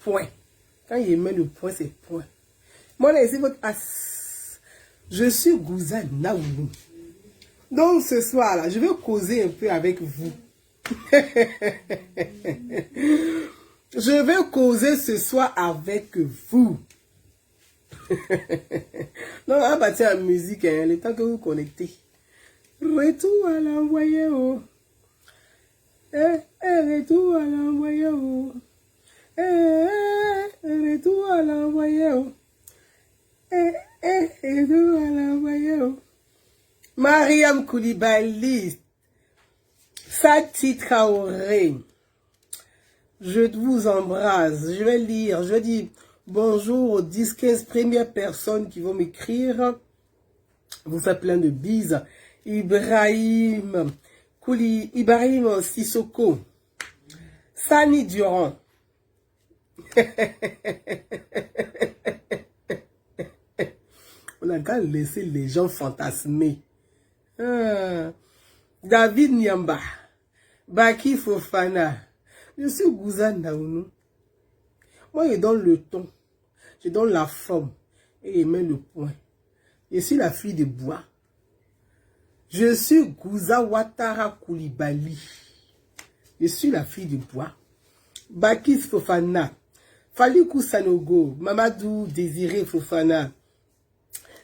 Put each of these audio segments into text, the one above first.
point. Quand il met le point, c'est point. Moi, là, ici, votre as. Je suis Gouza Naoulou. Donc, ce soir, là, je vais causer un peu avec vous. Je vais causer ce soir avec vous. Non, on va partir en musique, hein, le temps que vous connectez. Retour à l'envoyé, oh. Retour à l'envoyé, oh. Retour à l'envoyé, oh. Retour à l'envoyé, oh. Mariam Koulibaly, Sati Traoré, je vous embrasse. Je vais lire, je vais dire bonjour aux 10-15 premières personnes qui vont m'écrire. Vous faites plein de bises. Ibrahim Sissoko, Sani Durand. On a qu'à laisser les gens fantasmer. David Nyamba, Baki Fofana. Je suis Gouza Naoulou. Moi, je donne le ton, je donne la forme et je mets le point. Je suis la fille de bois. Je suis Gouza Ouattara Koulibaly. Je suis la fille de bois. Baki Fofana, Falikou Sanogo, Mamadou Désiré Fofana,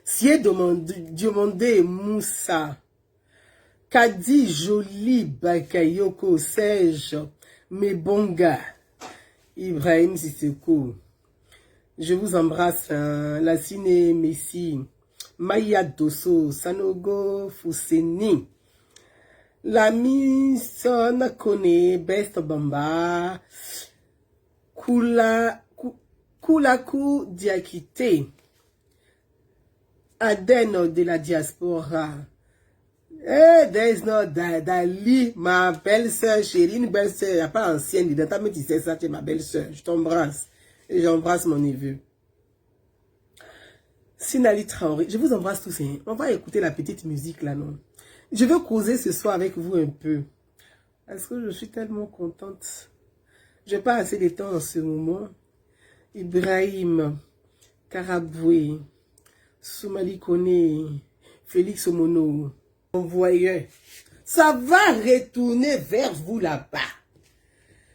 Sié Diomandé Moussa, Kadi Jolie Bakayoko Serge Mebonga, Ibrahim Sissoko. Je vous embrasse, Lassine Messi, Maya Dosso, Sanogo Fousseni, Lami Sonakone, Best Bamba, Koulakou Diakité, Aden de la diaspora. There is no Dali, ma belle-sœur chérie, une belle-sœur, il n'y a pas ancienne dedans, mais tu sais ça, tu es ma belle-sœur, je t'embrasse. Et j'embrasse mon neveu. Sinali Traoré, je vous embrasse tous. Hein. On va écouter la petite musique là, non? Je veux causer ce soir avec vous un peu. Parce que je suis tellement contente. Je n'ai pas assez de temps en ce moment. Ibrahim Karaboué, Soumali Kone, Félix Omono, envoyeur. Ça va retourner vers vous là-bas.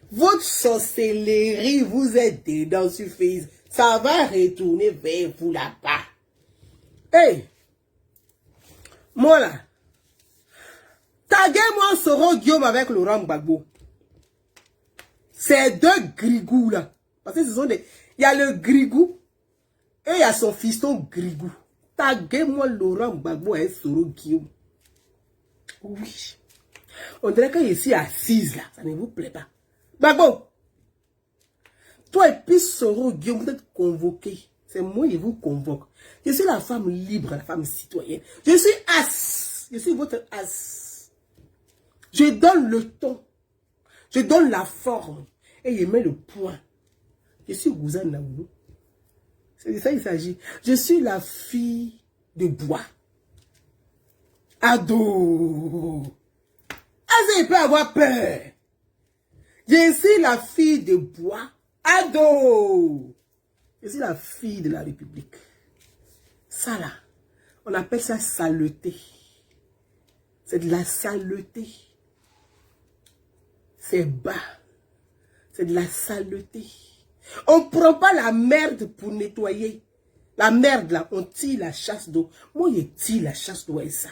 Votre sorcellerie, vous êtes dedans sur Facebook. Ça va retourner vers vous là-bas. Hey! Moi là. Taguez-moi Soro Guillaume avec Laurent Gbagbo. Ces deux grigous là. Parce que ce sont des... Il y a le grigou et il y a son fiston grigou. Taguez-moi Laurent Gbagbo et Soro Guillaume. Oui. On dirait que je suis assise là. Ça ne vous plaît pas. Gbagbo. Toi et puis Soro Guillaume, vous êtes convoqués. C'est moi qui vous convoque. Je suis la femme libre, la femme citoyenne. Je suis as. Je suis votre as. Je donne le ton. Je donne la forme. Et je mets le point. Je suis Gouza Naoulou. C'est de ça qu'il s'agit. Je suis la fille de bois. Ado. Est-ce qu'il peut avoir peur? Je suis la fille de bois. Ado. Je suis la fille de la République. Ça là, on appelle ça saleté. C'est de la saleté. C'est bas. C'est de la saleté. On ne prend pas la merde pour nettoyer. La merde là, on tire la chasse d'eau. Moi, je tire la chasse d'eau et ça.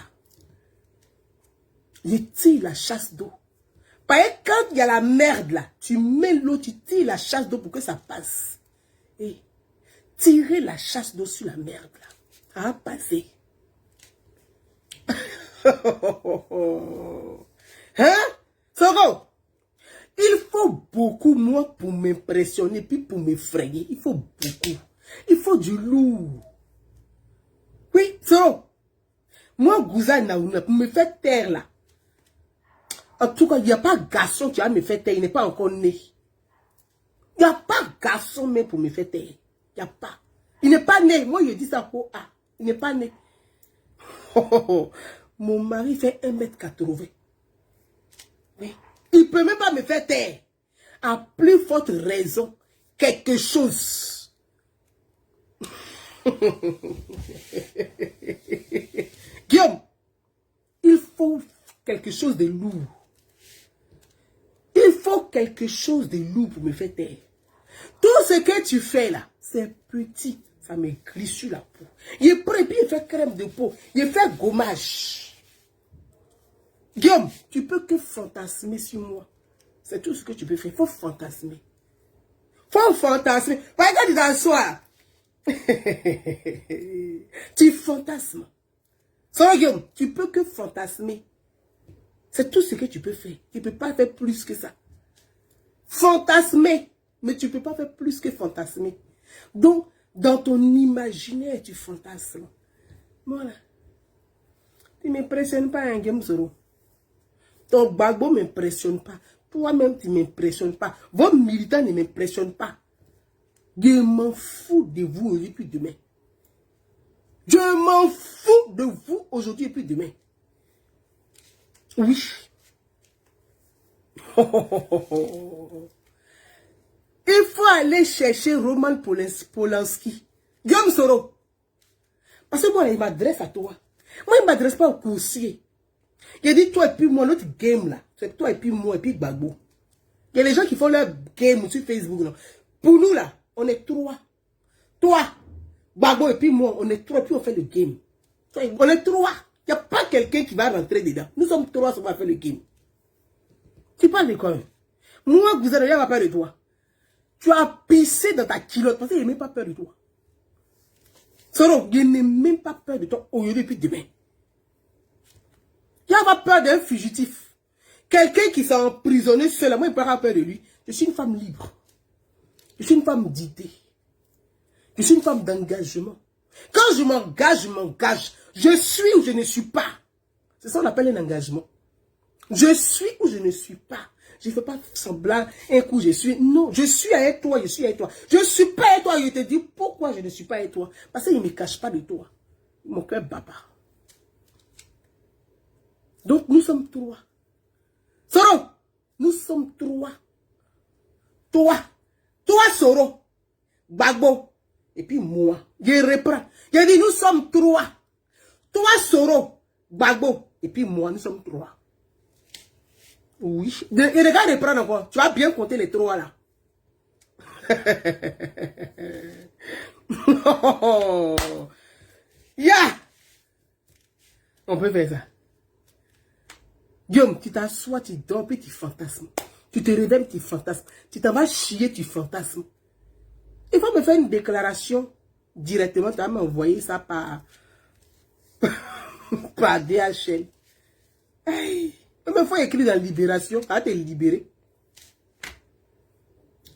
Je tire la chasse d'eau. Parce que quand il y a la merde là, tu mets l'eau, tu tires la chasse d'eau pour que ça passe. Et tirer la chasse d'eau sur la merde là, ça va passer. Hein? Soro, il faut beaucoup, moi, pour m'impressionner, puis pour m'effrayer. Il faut beaucoup. Il faut du lourd. Oui, Soro. Moi, Gouza Naoulou, pour me faire taire là. En tout cas, il n'y a pas garçon qui va me faire taire. Il n'est pas encore né. Il n'y a pas garçon même pour me faire taire. Il n'y a pas. Il n'est pas né. Moi, je dis ça pour A. Il n'est pas né. Mon mari fait 1m80. Oui. Il ne peut même pas me faire taire. À plus forte raison, quelque chose. Guillaume, il faut quelque chose de lourd. Il faut quelque chose de lourd pour me faire taire. Tout ce que tu fais là, c'est petit. Ça me glisse sur la peau. Il prend et puis il fait crème de peau. Il fait gommage. Guillaume, tu peux que fantasmer sur moi. C'est tout ce que tu peux faire. Il faut fantasmer. Faut fantasmer. Regarde dans soi. Tu fantasmes. Ça, Guillaume, tu peux que fantasmer. C'est tout ce que tu peux faire. Tu ne peux pas faire plus que ça. Fantasmer. Mais tu ne peux pas faire plus que fantasmer. Donc, dans ton imaginaire, tu fantasmes. Voilà. Tu ne m'impressionnes pas, un game zero. Ton bagbo ne m'impressionne pas. Toi-même, tu ne m'impressionnes pas. Vos militants ne m'impressionnent pas. Je m'en fous de vous aujourd'hui et puis demain. Je m'en fous de vous aujourd'hui et puis demain. Oui. Il faut aller chercher Roman Polanski. Guillaume Soro. Parce que moi, il m'adresse à toi. Moi, il ne m'adresse pas au coursier. Il dit toi et puis moi, notre game là. C'est toi et puis moi et puis Gbagbo. Il y a les gens qui font leur game sur Facebook. Là. Pour nous là, on est trois. Toi, Gbagbo et puis moi, on est trois puis on fait le game. On est trois. Il n'y a pas quelqu'un qui va rentrer dedans. Nous sommes trois, on va faire le game. Tu parles de quoi? Moi, vous n'avez pas peur de toi. Tu as pissé dans ta culotte parce qu'il n'a même pas peur de toi. Soro, il n'a même pas peur de toi aujourd'hui et puis demain. Il n'a pas peur d'un fugitif. Quelqu'un qui s'est emprisonné seul, moi, il n'a pas peur de lui. Je suis une femme libre. Je suis une femme d'idée. Je suis une femme d'engagement. Quand je m'engage, je m'engage. Je suis ou je ne suis pas. C'est ça qu'on appelle un engagement. Je suis ou je ne suis pas. Je ne fais pas semblant, un coup je suis. Non, je suis avec toi, je suis avec toi. Je ne suis pas avec toi, je te dis pourquoi je ne suis pas avec toi. Parce qu'il ne me cache pas de toi. Mon cœur baba. Donc nous sommes trois. Soro, nous sommes trois. Toi, Soro, Gbagbo, et puis moi. Je reprends. Je dis nous sommes trois. Toi, Soro, Gbagbo, et puis moi, nous sommes trois. Oui. Et regarde, reprendre encore. Tu vas bien compter les trois là. Yeah. On peut faire ça. Guillaume, tu t'assois, tu dors, puis tu fantasmes. Tu te réveilles, tu fantasmes. Tu t'en vas chier, tu fantasmes. Il faut me faire une déclaration directement. Tu vas m'envoyer ça par DHL. Hey. Il faut écrire dans Libération. Ça va te libérer.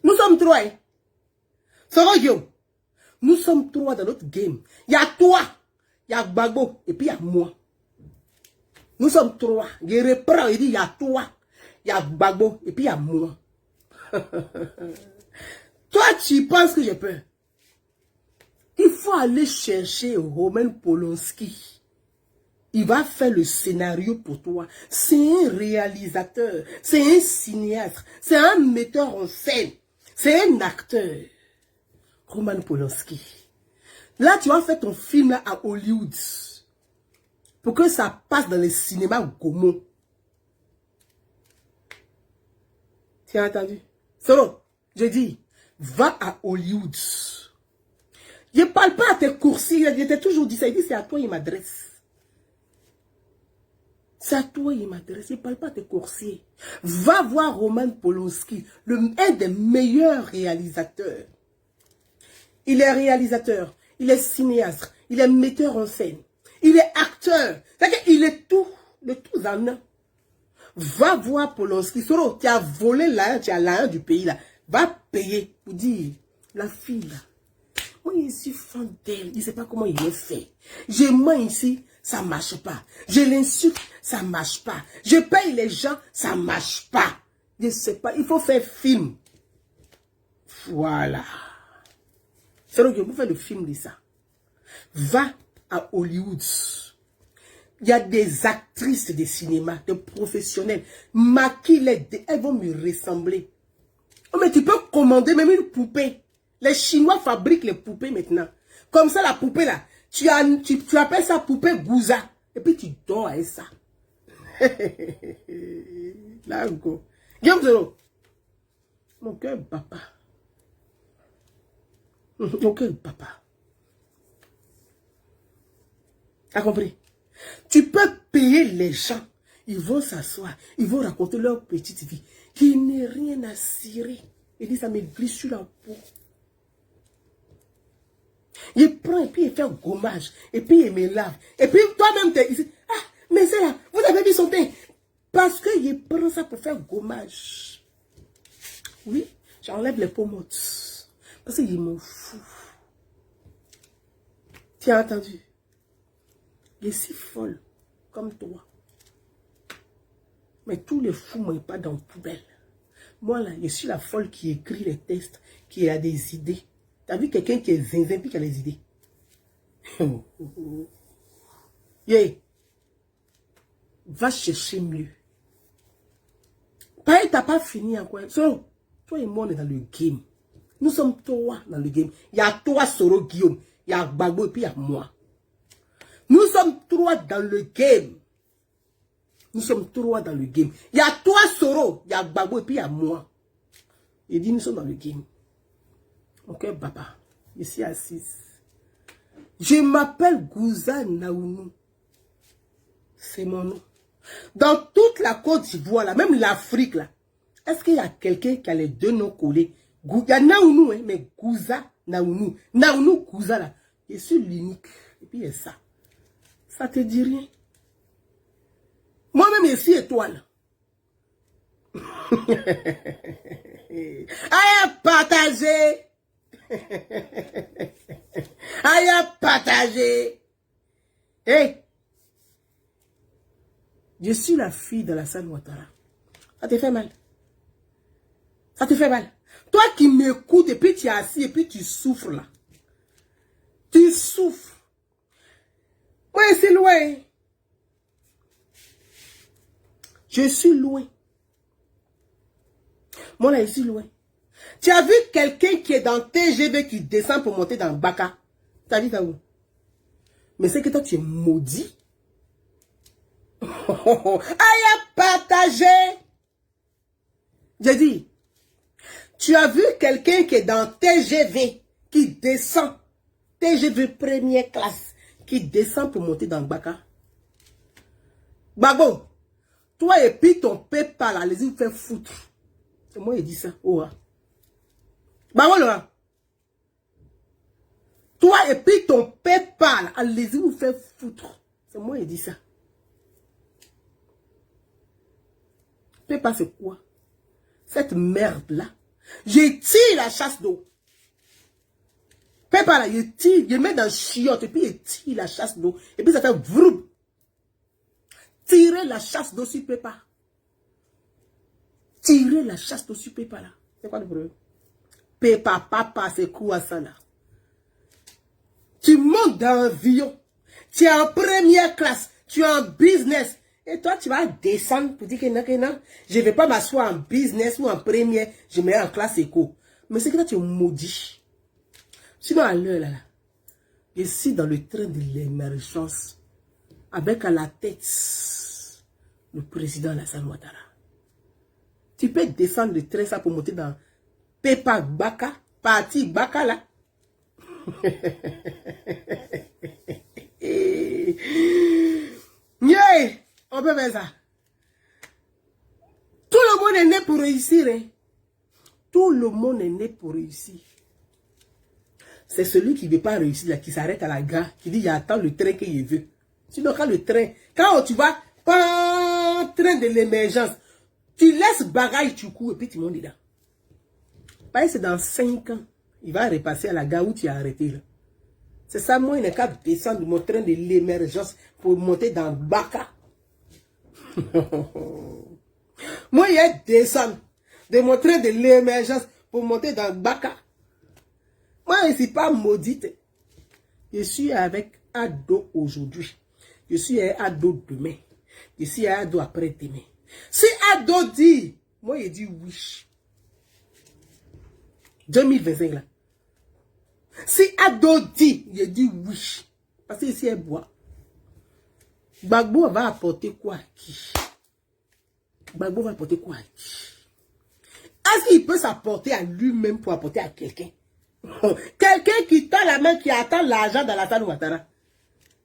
Nous sommes trois. Hein? Ça va, Guillaume? Nous sommes trois dans notre game. Il y a toi, il y a Gbagbo, et puis il y a moi. Nous sommes trois. Je reprends, il dit, il y a toi, il y a Gbagbo, et puis il y a moi. Toi, tu penses que j'ai peur? Il faut aller chercher Roman Polanski. Il va faire le scénario pour toi. C'est un réalisateur, c'est un cinéaste, c'est un metteur en scène, c'est un acteur. Roman Polanski. Là, tu vas faire ton film là, à Hollywood. Pour que ça passe dans les cinémas Gaumont. Tu as entendu? Solo, je dis, va à Hollywood. Je ne parle pas à tes coursiers. Je t'ai toujours dit ça. Il dit, c'est à toi, il m'adresse. C'est à toi, il m'adresse. Il ne parle pas à tes coursiers. Va voir Roman Polanski, un des meilleurs réalisateurs. Il est réalisateur, il est cinéaste, il est metteur en scène, il est acteur. C'est-à-dire qu'il est tout, le tout en un. Va voir Polanski. Soro, tu as volé l'argent, tu as l'argent du pays là. Va payer pour dire, la fille là, moi je suis fan d'elle, je ne sais pas comment il est fait. Je mens ici, ça ne marche pas. Je l'insulte, ça ne marche pas. Je paye les gens, ça ne marche pas. Je ne sais pas, il faut faire film. Voilà. C'est donc, vous faites le film de ça. Va à Hollywood. Il y a des actrices de cinéma, des professionnels. Maquille-les, elles vont me ressembler. Oh, mais tu peux commander même une poupée. Les Chinois fabriquent les poupées maintenant. Comme ça, la poupée là, tu appelles ça poupée Gouza. Et puis tu dors avec ça. Là, go. Guillaume Zero. Mon cœur, papa. Mon cœur, papa. T'as compris? Tu peux payer les gens. Ils vont s'asseoir. Ils vont raconter leur petite vie. Il n'est rien à cirer. Il dit, ça me glisse sur la peau. Il prend et puis il fait un gommage. Et puis il me lave. Et puis toi-même, tu es ici. Ah, mais c'est là, vous avez vu son teint. Parce qu'il prend ça pour faire gommage. Oui, j'enlève les peaux mortes. Parce qu'il m'en fout. Tu as entendu? Il est si folle comme toi. Mais tous les fous ne m'ont pas dans la poubelle. Moi là, je suis la folle qui écrit les textes, qui a des idées. T'as vu quelqu'un qui est zinzin puis qui a les idées? Yeah. Va chercher mieux. Pareil, t'as pas fini encore. So, toi et moi, on est dans le game. Nous sommes trois dans le game. Il y a toi, Soro, Guillaume. Il y a Gbagbo et puis il y a moi. Nous sommes trois dans le game. Nous sommes trois dans le game. Il y a toi, Soro, il y a Gbagbo et puis il y a moi. Il dit, nous sommes dans le game. Ok, papa. Je suis assise. Je m'appelle Gouza Naounou. C'est mon nom. Dans toute la Côte d'Ivoire, là, même l'Afrique, là, est-ce qu'il y a quelqu'un qui a les deux noms collés? Il y a Naounou, hein, mais Gouza Naounou. Naounou, Gouza, là. Je suis l'unique. Et puis il y a ça. Ça te dit rien? Moi-même, je suis étoile. Aïe, partager. Aïe, partager. Hey. Je suis la fille de la Alassane Ouattara. Ça te fait mal? Ça te fait mal? Toi qui m'écoutes et puis tu es assis et puis tu souffres là. Tu souffres. Moi, c'est loin. Je suis loin. Moi, là, je suis loin. Tu as vu quelqu'un qui est dans TGV qui descend pour monter dans Baka? Tu as vu ça où? Mais c'est que toi, tu es maudit. Aïe, partagé. J'ai dit, tu as vu quelqu'un qui est dans TGV qui descend, TGV première classe, qui descend pour monter dans Baka? Gbagbo, toi et puis ton PayPal, allez-y vous faire foutre. C'est moi qui dis ça. Oh, hein. Gbagbo, là. Toi et puis ton PayPal, allez-y vous faire foutre. C'est moi qui dis ça. PayPal, c'est quoi? Cette merde-là. Je tire la chasse d'eau. PayPal, là, je tire, je mets dans le chiotte et puis je tire la chasse d'eau. Et puis ça fait vroom. Tirer la chasse d'eau sur PayPal. Tirer la chasse d'eau sur PayPal, là. C'est quoi le problème? PayPal, papa, c'est quoi ça, là? Tu montes dans un avion. Tu es en première classe. Tu es en business. Et toi, tu vas descendre pour dire que non, je ne vais pas m'asseoir en business ou en première, je me mets en classe éco. Mais c'est que là, tu es maudit. Sinon, à l'heure, là, je suis dans le train de l'émergence, avec à la tête le président Alassane Ouattara. Tu peux descendre le train, ça, pour monter dans PayPal Baka, parti Baka, là. Yeah! On peut faire ça. Tout le monde est né pour réussir. Hein? Tout le monde est né pour réussir. C'est celui qui ne veut pas réussir, là, qui s'arrête à la gare, qui dit, j'attends le train qu'il veut. Sinon, quand le train, quand tu vas, train de l'émergence, tu laisses bagaille, tu cours, et puis tu montes dedans. Parce que c'est dans 5 ans, il va repasser à la gare où tu as arrêté. C'est ça, moi, il n'est qu'à descendre de mon train de l'émergence pour monter dans Baka. Moi, il descend de mon train de l'émergence pour monter dans Baka. Moi, je ne suis pas maudite. Je suis avec Ado aujourd'hui. Je suis avec Ado demain. Je suis avec Ado après-demain. Si Ado dit, moi, je dis oui. 2025 là. Si Ado dit, il dit oui. Parce que ici, elle boit. Gbagbo va apporter quoi à qui? Gbagbo va apporter quoi à qui? Est-ce qu'il peut s'apporter à lui-même pour apporter à quelqu'un? Quelqu'un qui tend la main, qui attend l'argent dans la salle Ouattara.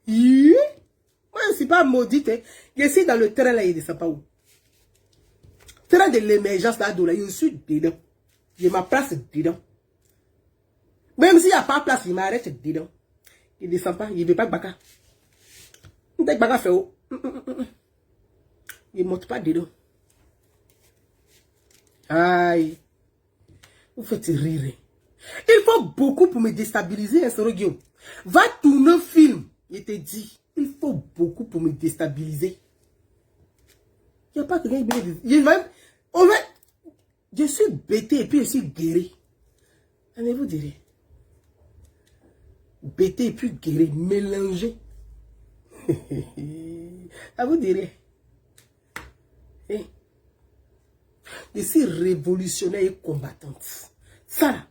Moi, je ne suis pas maudite. Hein. Je suis dans le train là, il ne descend pas où. Train de l'émergence là, je suis dedans. J'ai ma place dedans. Même s'il n'y a pas de place, il m'arrête dedans. Il ne descend pas, il ne veut pas Baka. Dès que Baka fait haut, il ne monte pas dedans. Aïe. Vous faites rire. Il faut beaucoup pour me déstabiliser, hein, Soro Guillaume. Va tourner un film. Je te dis, il faut beaucoup pour me déstabiliser. Il n'y a pas quelqu'un qui me dit. Je suis bêté et puis je suis guéri. Allez, vous direz. Bêté et puis guéri, mélangé. À vous direz. Eh? Je suis révolutionnaire et combattante. Ça là,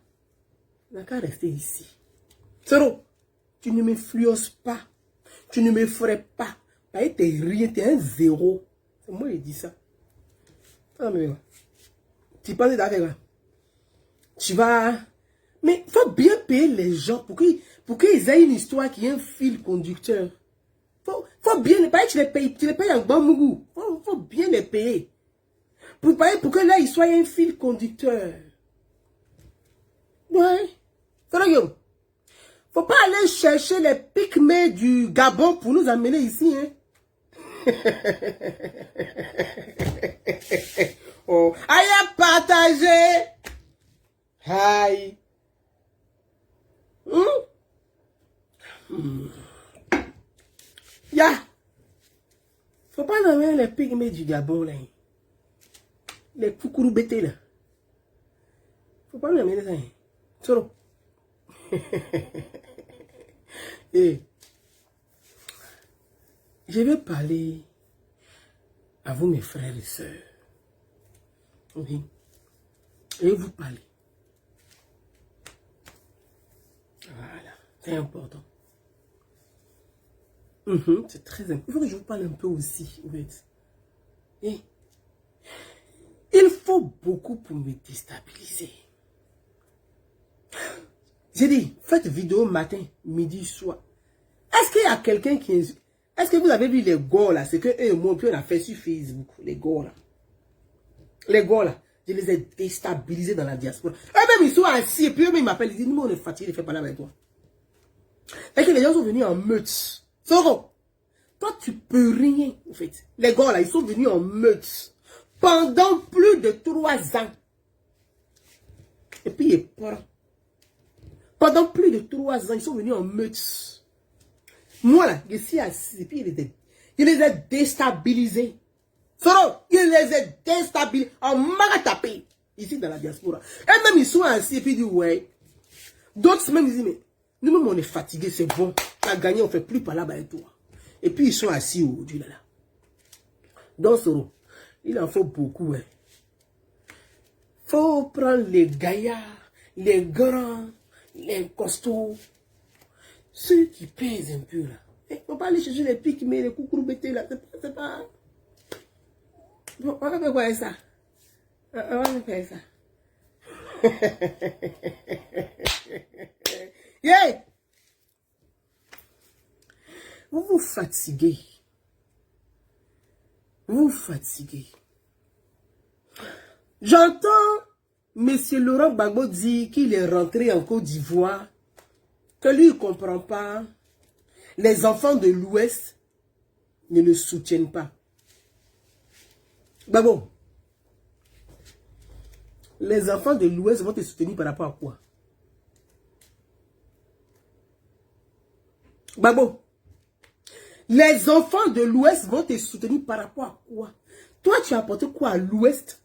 on n'a qu'à rester ici. Soro, tu ne m'influences pas. Tu ne me ferais pas. T'es rien, t'es un zéro. C'est moi qui dis ça. Ah, mais tu penses d'affaire. Tu vas. Mais il faut bien payer les gens pour qu'ils aient une histoire qui ait un fil conducteur. Faut bien, pas que tu les payes en bon mougou. Faut bien les payer. Pour que là, il soit un fil conducteur. Ouais. Faut pas aller chercher les pygmées du Gabon pour nous amener ici. Hein. Oh, aïe à partager. Aïe. Ya. Faut pas amener les pygmées du Gabon là. Les coucourous bêtés là. Faut pas amener ça. Soro. Et je vais parler à vous, mes frères et sœurs. Oui. Et vous parler. Voilà. C'est important. C'est très important. Il faut que je vous parle un peu aussi. Oui. Et il faut beaucoup pour me déstabiliser. J'ai dit, faites vidéo matin, midi, soir. Est-ce qu'il y a quelqu'un qui... Est-ce que vous avez vu les gars là? C'est que eux et moi, puis on a fait sur Facebook. Les gars là. Les gars là. Je les ai déstabilisés dans la diaspora. Eux-mêmes, ils sont assis et puis eux-mêmes, ils m'appellent. Ils disent, nous, on est fatigués de faire parler avec toi. Et que les gens sont venus en meute. Soro, toi, tu peux rien, en fait. Les gars là, ils sont venus en meute. Pendant plus de 3 ans. Et puis, ils partent. Pendant plus de 3 ans, ils sont venus en meute. Moi, là, je suis assis, et puis il les a déstabilisés. Soro, il les a déstabilisés en magatapé, ici dans la diaspora. Et même, ils sont assis, et puis ils disent, ouais. D'autres même, ils disent, mais nous-mêmes, on est fatigués, c'est bon. On a gagné, on ne fait plus par là-bas avec toi. Et puis, ils sont assis aujourd'hui, là. Donc, Soro, il en faut beaucoup, hein. Faut prendre les gaillards, les grands, les costauds, ceux qui pèsent un peu là. Il ne faut pas aller chercher les pics, mais les coucous bêtés là. C'est pas. On va faire quoi ça? On va faire ça. Yeah! Vous vous fatiguez. Vous fatiguez. J'entends Monsieur Laurent Gbagbo dire qu'il est rentré en Côte d'Ivoire, que lui ne comprend pas. Les enfants de l'Ouest ne le soutiennent pas. Gbagbo, les enfants de l'Ouest vont te soutenir par rapport à quoi? Gbagbo, les enfants de l'Ouest vont te soutenir par rapport à quoi? Toi, tu as apporté quoi à l'Ouest?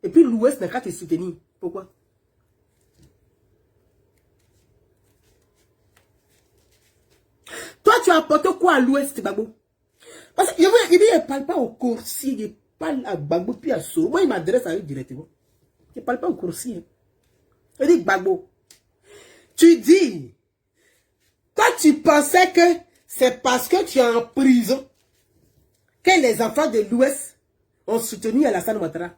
Et puis l'Ouest n'a qu'à te soutenir. Pourquoi? Toi, tu as apporté quoi à l'Ouest, Gbagbo? Parce qu'il ne parle pas au coursier, il parle à Gbagbo puis à Soro. Moi, il m'adresse à eux directement. Il ne parle pas au coursier. Je dis Gbagbo. Tu dis, toi tu pensais que c'est parce que tu es en prison que les enfants de l'Ouest ont soutenu Alassane Ouattara.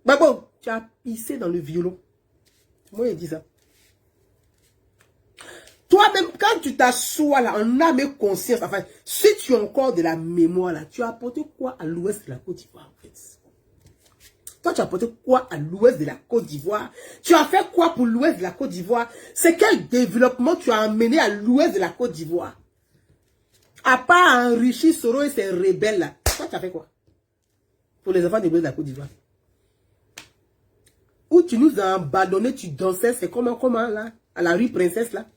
Gbagbo, tu as pissé dans le violon. Moi, je dis ça. Toi-même, quand tu t'assois là, en âme et conscience, enfin, si tu as encore de la mémoire là, tu as apporté quoi à l'Ouest de la Côte d'Ivoire en fait? Toi, tu as apporté quoi à l'Ouest de la Côte d'Ivoire? Tu as fait quoi pour l'Ouest de la Côte d'Ivoire? C'est quel développement tu as amené à l'Ouest de la Côte d'Ivoire? À part enrichir Soro et ses rebelles là, toi, tu as fait quoi pour les enfants de l'Ouest de la Côte d'Ivoire? Où tu nous as abandonnés, tu dansais, c'est comment là, à la rue Princesse là?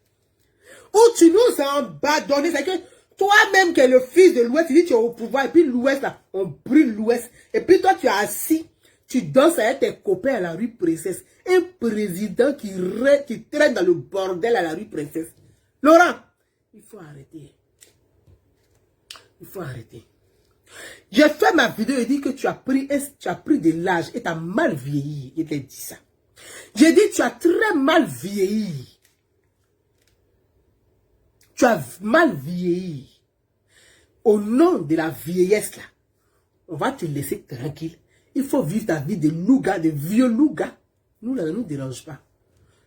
Où tu nous as abandonnés, c'est que toi-même qui es le fils de l'Ouest, tu dis tu es au pouvoir, et puis l'Ouest là, on brûle l'Ouest. Et puis toi tu es assis, tu danses avec tes copains à la rue Princesse. Un président qui traîne dans le bordel à la rue Princesse. Laurent, il faut arrêter. Il faut arrêter. J'ai fait ma vidéo et dit que tu as pris de l'âge et tu as mal vieilli. Il t'a dit ça. J'ai dit tu as très mal vieilli. Tu as mal vieilli. Au nom de la vieillesse là, on va te laisser tranquille. Il faut vivre ta vie de loup-gars, de vieux loup-gars. Nous là, ne nous dérange pas.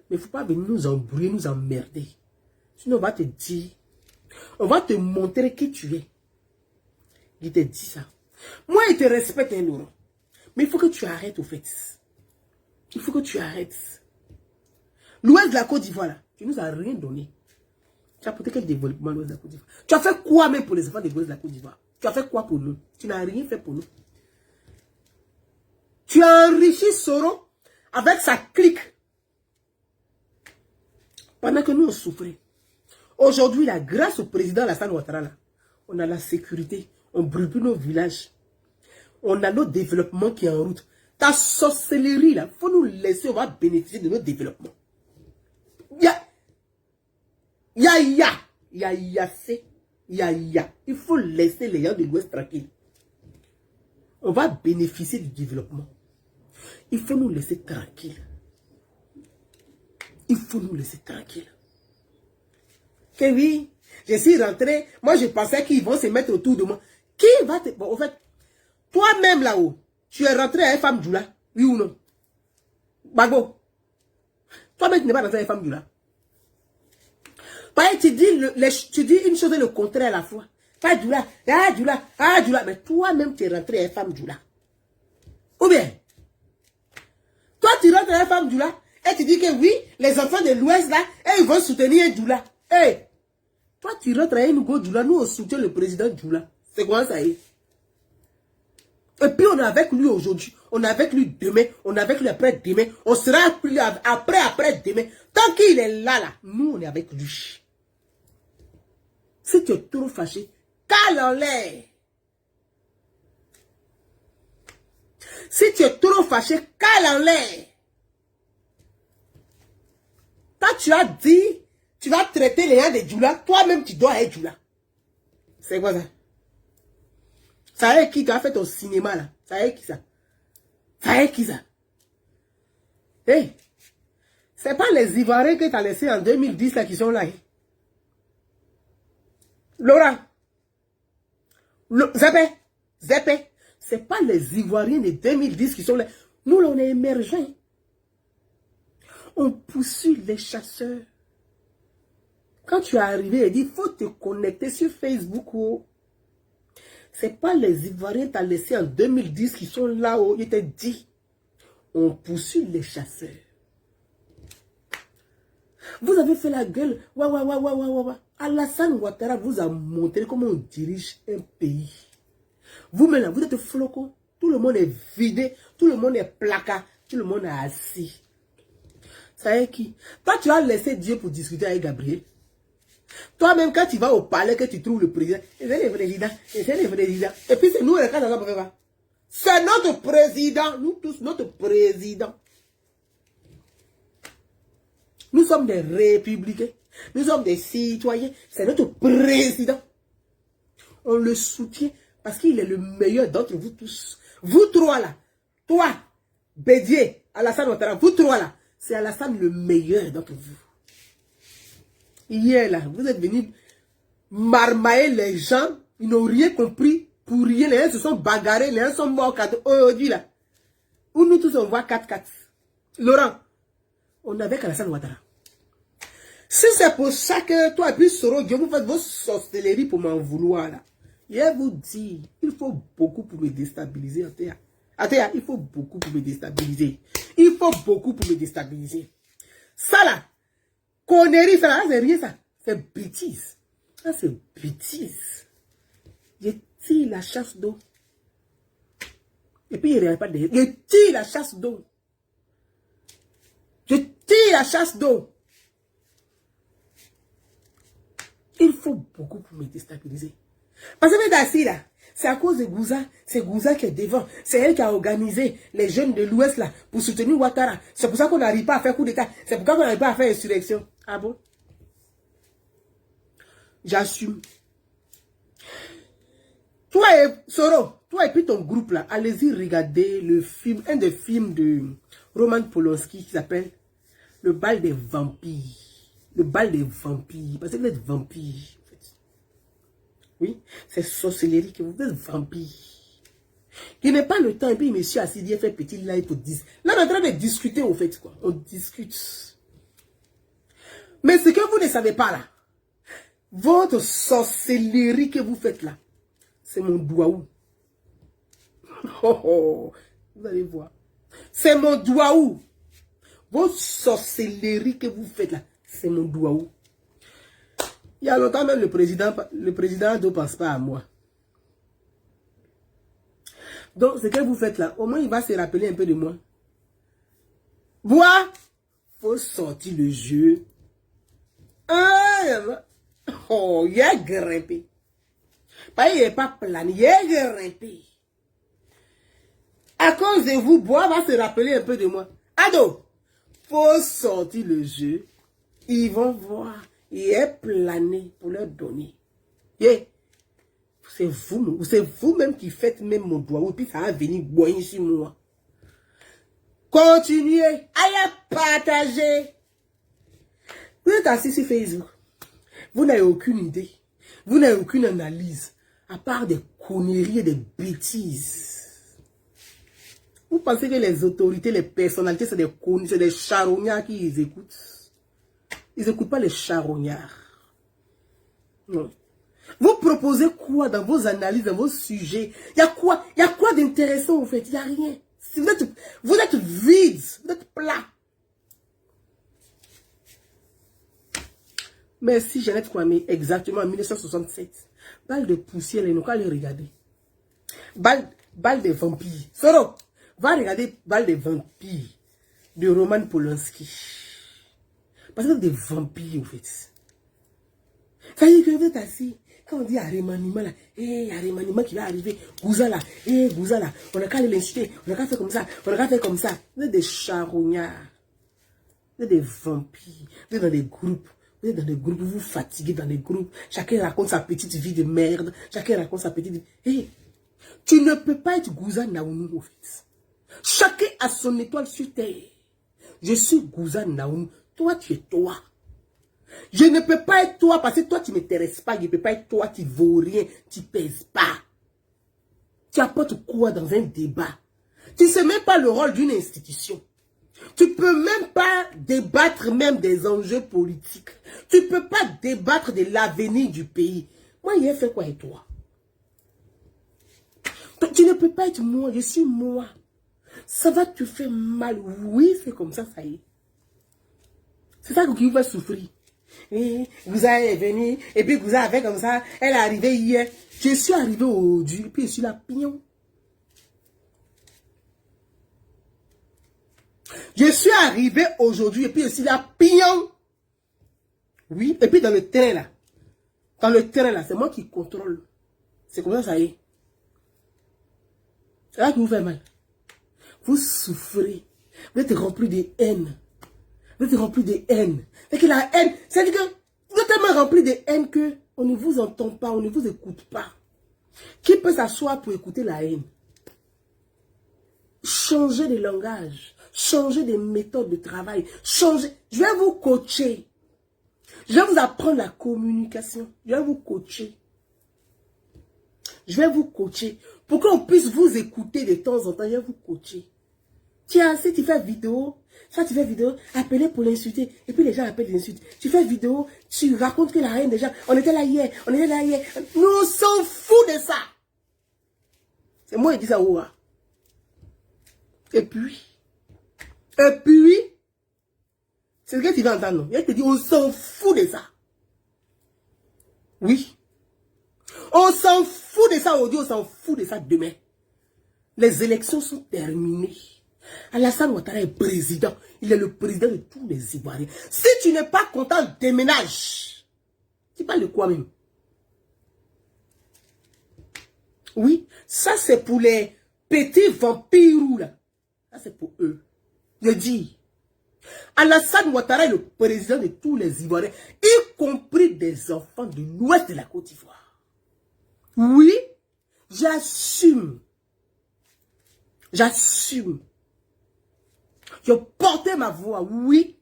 Mais il ne faut pas venir nous embrouiller, nous emmerder. Sinon on va te dire, on va te montrer qui tu es. Il te dit ça. Moi, il te respecte, hein, Laurent. Mais il faut que tu arrêtes, au fait. Il faut que tu arrêtes. L'Ouest de la Côte d'Ivoire, là, tu nous as rien donné. Tu as apporté quel développement l'Ouest de la Côte d'Ivoire? Tu as fait quoi même pour les enfants de l'Ouest de la Côte d'Ivoire? Tu as fait quoi pour nous? Tu n'as rien fait pour nous. Tu as enrichi Soro avec sa clique. Pendant que nous, on souffrait. Aujourd'hui, là, grâce au président Alassane Ouattara, là, on a la sécurité. On ne brûle plus nos villages. On a nos développements qui est en route. Ta sorcellerie, là, il faut nous laisser, on va bénéficier de nos développements. Il faut laisser les gens de l'Ouest tranquilles. On va bénéficier du développement. Il faut nous laisser tranquilles. Il faut nous laisser tranquilles. Que oui, je suis rentré. Moi, je pensais qu'ils vont se mettre autour de moi. Qui va te... Bon, en fait, toi-même là-haut, tu es rentré à FM Djoula, oui ou non? Gbagbo. Toi-même, tu n'es pas rentré à FM Djoula. Tu dis une chose et le contraire à la fois. Pas Djoula, Djoula. Mais toi-même, tu es rentré à FM Djoula. Ou bien, toi, tu rentres à FM Djoula et tu dis que oui, les enfants de l'Ouest là, et ils vont soutenir Djoula. Hey, toi, tu rentres à Enugu Djoula, nous, on soutient le président Djoula. C'est quoi ça y est? Et puis on est avec lui aujourd'hui, on est avec lui demain, on est avec lui après-demain, on sera après-demain. Tant qu'il est là, nous on est avec lui. Si tu es trop fâché, cale en l'air. Si tu es trop fâché, cale en l'air. Quand tu as dit, tu vas traiter les gens de Djoula, toi-même tu dois être Djoula. C'est quoi ça? Ça y est qui a fait ton cinéma là? Ça y est qui ça? Ça y est qui ça? Hey, c'est pas les Ivoiriens que tu as laissés en 2010 là qui sont là. Hein? Laurent, Zépé, c'est pas les Ivoiriens de 2010 qui sont là. Nous là on est émergents. On poursuit les chasseurs. Quand tu es arrivé, il dit, il faut te connecter sur Facebook. Oh. C'est pas les Ivoiriens que tu as laissés en 2010 qui sont là-haut. Il t'a dit, on poursuit les chasseurs. Vous avez fait la gueule. Alassane Ouattara vous a montré comment on dirige un pays. Vous-même, vous êtes flocon. Tout le monde est vidé. Tout le monde est placard. Tout le monde est assis. Ça y est qui? Toi, tu as laissé Dieu pour discuter avec Gabriel. Toi-même, quand tu vas au palais, que tu trouves le président, c'est le président, c'est le président. Et puis c'est nous, les cas, c'est notre président, nous tous, notre président. Nous sommes des républicains, nous sommes des citoyens, c'est notre président. On le soutient parce qu'il est le meilleur d'entre vous tous. Vous trois là, toi, Bédier, Alassane Ouattara, vous trois là, c'est Alassane le meilleur d'entre vous. Hier, là, vous êtes venus marmailler les gens. Ils n'ont rien compris. Pour rien, les uns se sont bagarrés. Les uns sont morts. Aujourd'hui, là. Où nous tous, on voit 4-4. Laurent, on est avec Alassane Ouattara. Si c'est pour ça que toi et puis Soro, Dieu, vous faites vos sorcelleries pour m'en vouloir, là. Je vous dis, il faut beaucoup pour me déstabiliser, Athéa. Athéa, il faut beaucoup pour me déstabiliser. Il faut beaucoup pour me déstabiliser. Ça, là, connerie, ça, là, c'est rien, ça. C'est bêtise. Ça, c'est bêtise. Je tire la chasse d'eau. Et puis, il ne regarde pas derrière. Je tire la chasse d'eau. Je tire la chasse d'eau. Il faut beaucoup pour me déstabiliser. Parce que Dassi, là, c'est à cause de Gouza. C'est Gouza qui est devant. C'est elle qui a organisé les jeunes de l'Ouest, là, pour soutenir Ouattara. C'est pour ça qu'on n'arrive pas à faire coup d'État. C'est pour ça qu'on n'arrive pas à faire insurrection. Ah bon? J'assume. Toi et Soro, toi et puis ton groupe là, allez-y regarder le film, un des films de Roman Polanski qui s'appelle Le bal des vampires. Le bal des vampires. Parce que vous êtes vampire. En fait. Oui, c'est sorcellerie que vous êtes vampire. Il n'est pas le temps et puis monsieur assis dit fait petit live pour 10. Là on est en train de discuter au fait quoi. On discute. Mais ce que vous ne savez pas là, votre sorcellerie que vous faites là, c'est mon douaou. Oh, oh, vous allez voir. C'est mon douaou. Vos sorcelleries que vous faites là, c'est mon douaou. Il y a longtemps même le président ne pense pas à moi. Donc ce que vous faites là, au moins il va se rappeler un peu de moi. Bois, faut sortir le jeu. Oh, il a grimpé. Pas il n'est pas plané, il a grimpé. À cause de vous, Bois va se rappeler un peu de moi. Ado, faut sortir le jeu. Ils vont voir. Il est plané pour leur donner. Yeah. C'est vous-même qui faites même mon doigt. Et puis ça va venir boire sur moi. Continuez. Allez partager. Vous êtes assis sur Facebook. Vous n'avez aucune idée. Vous n'avez aucune analyse. À part des conneries et des bêtises. Vous pensez que les autorités, les personnalités, c'est des charognards qui les écoutent. Ils n'écoutent pas les charognards. Non. Vous proposez quoi dans vos analyses, dans vos sujets? Il y a quoi d'intéressant en fait? Il n'y a rien. Vous êtes vide, vous êtes plat. Merci Jeannette Kwame, exactement en 1967. Balle de poussière, il nous qu'à les regarder. Balle de vampires. Soro, va regarder Balle de vampires de Roman Polanski. Parce que c'est des vampires en fait. Ça veut dire que vous êtes assis. Quand on dit à remaniement là, il y a remaniement qui va arriver. Gouza là, Gouza là. On n'a qu'à aller l'insulter. On n'a qu'à faire comme ça. On n'a qu'à faire comme ça. Vous êtes des charognards. Vous êtes des vampires. Vous êtes dans des groupes. Vous êtes dans des groupes. Vous vous fatiguez dans des groupes. Chacun raconte sa petite vie de merde. Chacun raconte sa petite vie. Tu ne peux pas être Gouza Naounou en fait. Chacun a son étoile sur terre. Je suis Gouza Naounou. Toi, tu es toi. Je ne peux pas être toi parce que toi, tu ne m'intéresses pas. Je ne peux pas être toi qui vaut rien. Tu ne pèses pas. Tu apportes quoi dans un débat? Tu ne sais même pas le rôle d'une institution. Tu ne peux même pas débattre même des enjeux politiques. Tu ne peux pas débattre de l'avenir du pays. Moi, il a fait quoi avec toi? Tu ne peux pas être moi. Je suis moi. Ça va te faire mal. Oui, c'est comme ça, ça y est. C'est ça qui va souffrir. Et Gouza est venu, et puis Gouza a fait comme ça, elle est arrivée hier. Je suis arrivé aujourd'hui, et puis je suis là, pignon. Je suis arrivé aujourd'hui, et puis je suis là, pignon. Oui, et puis dans le terrain là. Dans le terrain là, c'est moi qui contrôle. C'est comme ça, ça y est. C'est là que vous faites mal. Vous souffrez. Vous êtes rempli de haine. Vous êtes rempli de haine. Et que la haine, c'est-à-dire que vous êtes tellement rempli de haine qu'on ne vous entend pas, on ne vous écoute pas. Qui peut s'asseoir pour écouter la haine? Changez de langage. changer des méthodes de travail, changer. Je vais vous coacher. Je vais vous apprendre la communication. Je vais vous coacher. Je vais vous coacher. Pour qu'on puisse vous écouter de temps en temps, je vais vous coacher. Tiens, si tu fais vidéo, appelez pour l'insulter. Et puis les gens appellent l'insulte. Tu fais vidéo, tu racontes que la reine déjà, on était là hier. Nous s'en fout de ça. C'est moi qui dis ça, ouah. Et puis, c'est ce que tu vas entendre. Il te dit, on s'en fout de ça. Oui. On s'en fout de ça aujourd'hui, on s'en fout de ça demain. Les élections sont terminées. Alassane Ouattara est président. Il est le président de tous les Ivoiriens. Si tu n'es pas content, déménage. Tu parles de quoi même? Oui, ça c'est pour les petits vampires là. Ça c'est pour eux. Je dis, Alassane Ouattara est le président de tous les Ivoiriens, y compris des enfants de l'ouest de la Côte d'Ivoire. Oui, j'assume. J'assume. Je portais ma voix, oui.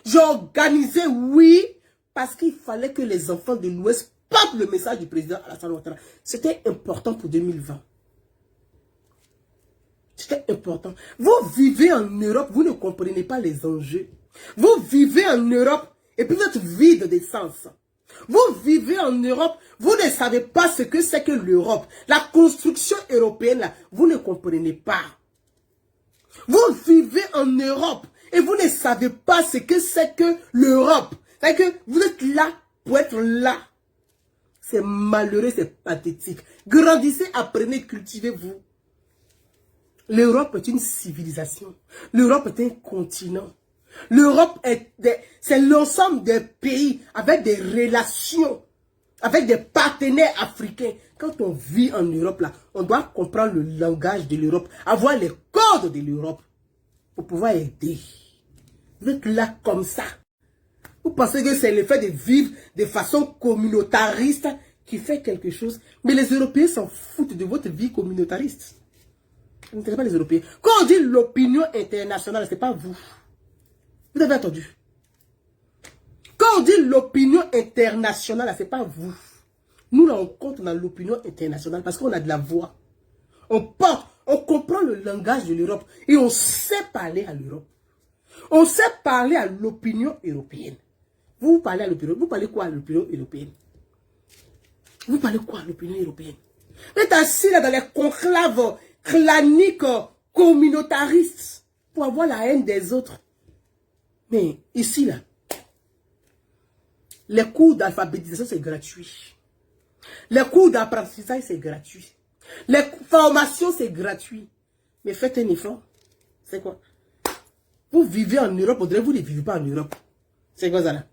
J'ai organisé, oui. Parce qu'il fallait que les enfants de l'Ouest portent le message du président Alassane Ouattara. C'était important pour 2020. C'était important. Vous vivez en Europe, vous ne comprenez pas les enjeux. Vous vivez en Europe et puis vous êtes vide d'essence. Vous vivez en Europe, vous ne savez pas ce que c'est que l'Europe. La construction européenne, là, vous ne comprenez pas. Vous vivez en Europe et vous ne savez pas ce que c'est que l'Europe. C'est-à-dire que vous êtes là pour être là. C'est malheureux, c'est pathétique. Grandissez, apprenez, cultivez-vous. L'Europe est une civilisation. L'Europe est un continent. L'Europe c'est l'ensemble des pays avec des relations, avec des partenaires africains. Quand on vit en Europe, là, on doit comprendre le langage de l'Europe, avoir les codes de l'Europe pour pouvoir aider. Vous êtes là comme ça. Vous pensez que c'est le fait de vivre de façon communautariste qui fait quelque chose. Mais les Européens s'en foutent de votre vie communautariste. Vous n'êtes pas les Européens. Quand on dit l'opinion internationale, ce n'est pas vous. Vous avez entendu. Quand on dit l'opinion internationale, ce n'est pas vous. Nous, là, on compte dans l'opinion internationale parce qu'on a de la voix. On porte, on comprend le langage de l'Europe et on sait parler à l'Europe. On sait parler à l'opinion européenne. Vous parlez à l'opinion. Vous parlez quoi à l'opinion européenne? Vous parlez quoi à l'opinion européenne? Vous êtes assis là dans les conclaves claniques communautaristes pour avoir la haine des autres. Mais ici, là, les cours d'alphabétisation, c'est gratuit. Les cours d'apprentissage, c'est gratuit. Les formations, c'est gratuit. Mais faites un effort. C'est quoi? Vous vivez en Europe, on dirait que vous ne vivez pas en Europe. C'est quoi ça là?